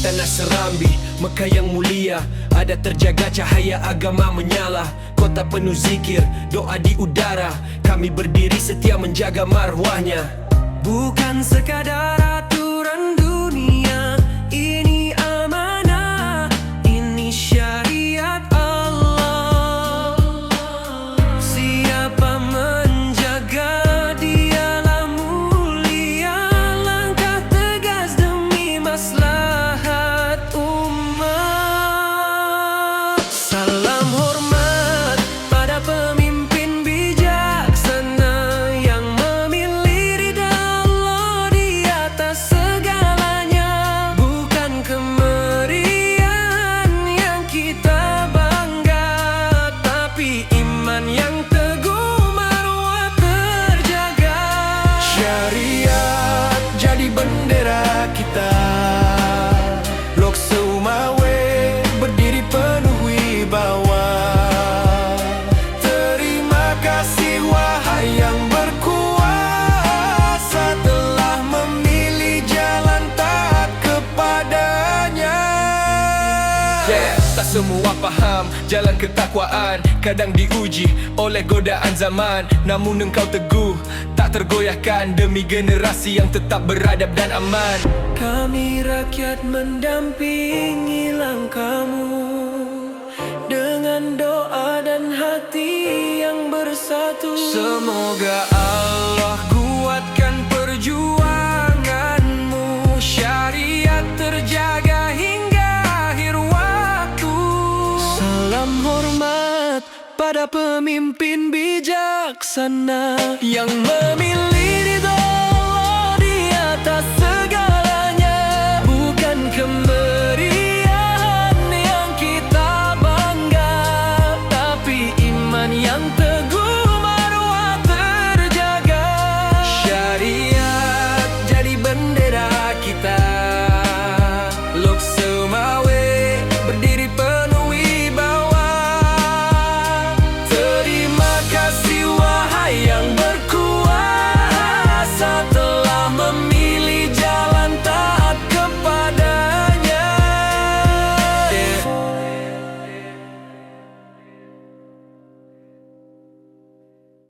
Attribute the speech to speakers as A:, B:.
A: tanah Serambi, Mekah yang mulia, ada terjaga cahaya agama menyala. Kota penuh zikir, doa di udara, kami berdiri setia menjaga marwahnya.
B: Bukan sekadar aturan dunia, ini amanah, ini syariat Allah. Siapa menjaga dialah mulia, langkah tegas demi maslahat umat. Salam hormat pada pemimpin bijaksana yang memilih ridha Allah di atas segalanya. Bukan kemeriahan yang kita bangga, tapi iman yang teguh, marwah terjaga.
A: Syariat jadi bendera kita, Lok Seumawe berdiri penuh wibawa. Terima kasih wahai yang berkuasa, telah memilih jalan taat kepadanya. Tak semua faham jalan ketakwaan, kadang diuji oleh godaan zaman. Namun engkau teguh, tak tergoyahkan, demi generasi yang tetap beradab dan aman.
B: Kami rakyat mendampingi langkahmu dengan doa dan hati yang bersatu. Semoga Allah kuatkan perjuanganmu, syariat terjaga hingga akhir waktu. Salam hormat pada pemimpin bijaksana yang memilih ridha Allah di atas segalanya. Bukan kemeriahan yang kita bangga, tapi iman yang teguh, marwah terjaga. Syariat jadi bendera kita,